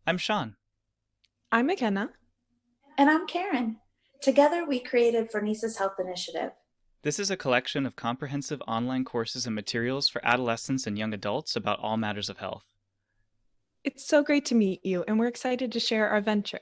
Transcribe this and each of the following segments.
I'm Sean. I'm McKenna. And I'm Karen. Together, we created Phronesis Health Initiative. This is a collection of comprehensive online courses and materials for adolescents and young adults about all matters of health. It's so great to meet you, and we're excited to share our venture.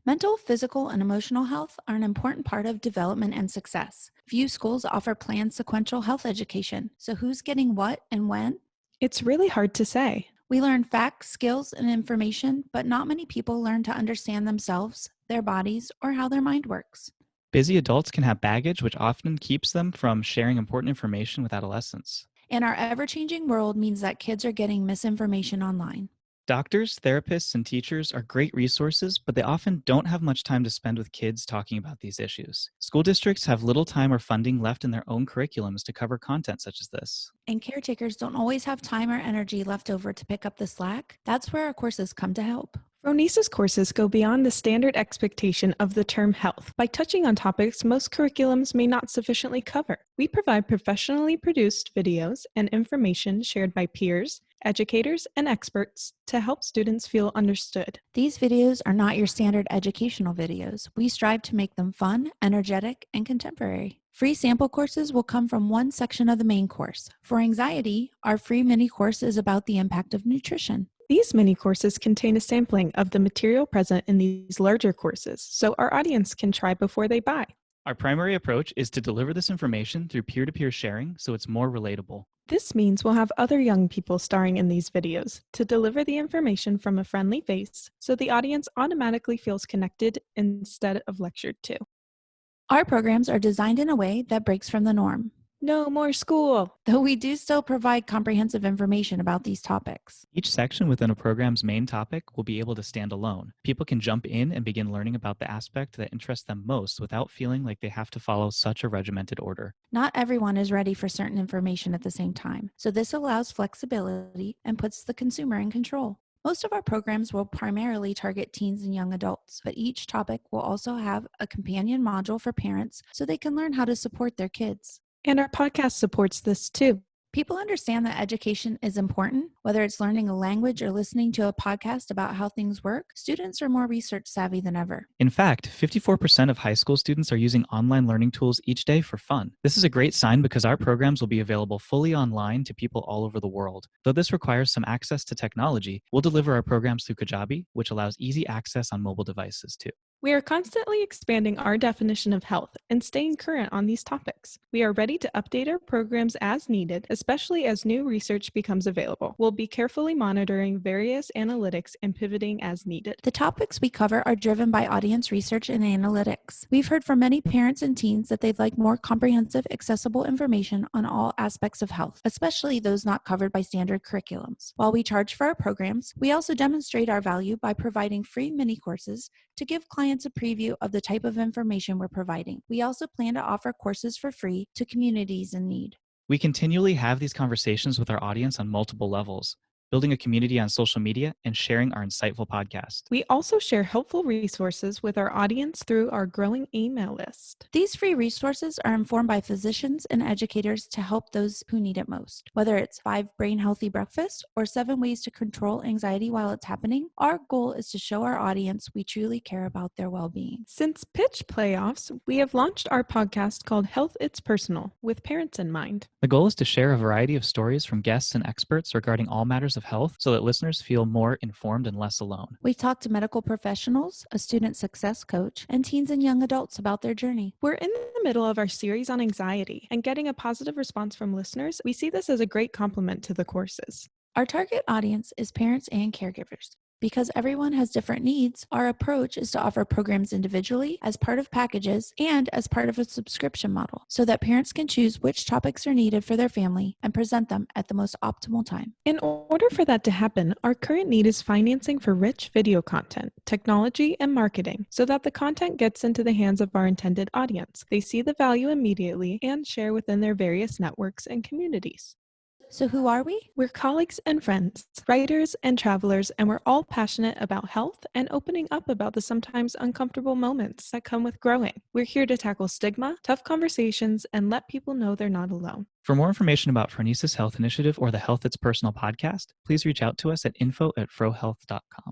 Mental, physical, and emotional health are an important part of development and success. Few schools offer planned sequential health education, so who's getting what and when? It's really hard to say. We learn facts, skills, and information, but not many people learn to understand themselves, their bodies, or how their mind works. Busy adults can have baggage, which often keeps them from sharing important information with adolescents. And our ever-changing world means that kids are getting misinformation online. Doctors, therapists, and teachers are great resources, but they often don't have much time to spend with kids talking about these issues. School districts have little time or funding left in their own curriculums to cover content such as this. And caretakers don't always have time or energy left over to pick up the slack. That's where our courses come to help. Phronesis courses go beyond the standard expectation of the term health by touching on topics most curriculums may not sufficiently cover. We provide professionally produced videos and information shared by peers, educators, and experts to help students feel understood. These videos are not your standard educational videos. We strive to make them fun, energetic, and contemporary. Free sample courses will come from one section of the main course. For anxiety, our free mini course is about the impact of nutrition. These mini courses contain a sampling of the material present in these larger courses, so our audience can try before they buy. Our primary approach is to deliver this information through peer-to-peer sharing so it's more relatable. This means we'll have other young people starring in these videos to deliver the information from a friendly face so the audience automatically feels connected instead of lectured to. Our programs are designed in a way that breaks from the norm. No more school! Though we do still provide comprehensive information about these topics. Each section within a program's main topic will be able to stand alone. People can jump in and begin learning about the aspect that interests them most without feeling like they have to follow such a regimented order. Not everyone is ready for certain information at the same time, so this allows flexibility and puts the consumer in control. Most of our programs will primarily target teens and young adults, but each topic will also have a companion module for parents so they can learn how to support their kids. And our podcast supports this too. People understand that education is important, whether it's learning a language or listening to a podcast about how things work. Students are more research savvy than ever. In fact, 54% of high school students are using online learning tools each day for fun. This is a great sign because our programs will be available fully online to people all over the world. Though this requires some access to technology, we'll deliver our programs through Kajabi, which allows easy access on mobile devices too. We are constantly expanding our definition of health and staying current on these topics. We are ready to update our programs as needed, especially as new research becomes available. We'll be carefully monitoring various analytics and pivoting as needed. The topics we cover are driven by audience research and analytics. We've heard from many parents and teens that they'd like more comprehensive, accessible information on all aspects of health, especially those not covered by standard curriculums. While we charge for our programs, we also demonstrate our value by providing free mini courses to give clients a preview of the type of information we're providing. We also plan to offer courses for free to communities in need. We continually have these conversations with our audience on multiple levels, building a community on social media, and sharing our insightful podcast. We also share helpful resources with our audience through our growing email list. These free resources are informed by physicians and educators to help those who need it most. Whether it's 5 brain healthy breakfasts or 7 ways to control anxiety while it's happening, our goal is to show our audience we truly care about their well-being. Since pitch playoffs, we have launched our podcast called Health It's Personal, with parents in mind. The goal is to share a variety of stories from guests and experts regarding all matters of health so that listeners feel more informed and less alone. We've talked to medical professionals, a student success coach, and teens and young adults about their journey. We're in the middle of our series on anxiety, and getting a positive response from listeners, we see this as a great complement to the courses. Our target audience is parents and caregivers. Because everyone has different needs, our approach is to offer programs individually, as part of packages, and as part of a subscription model, so that parents can choose which topics are needed for their family and present them at the most optimal time. In order for that to happen, our current need is financing for rich video content, technology, and marketing, so that the content gets into the hands of our intended audience. They see the value immediately and share within their various networks and communities. So who are we? We're colleagues and friends, writers and travelers, and we're all passionate about health and opening up about the sometimes uncomfortable moments that come with growing. We're here to tackle stigma, tough conversations, and let people know they're not alone. For more information about Phronesis Health Initiative or the Health It's Personal podcast, please reach out to us at info@frohealth.com.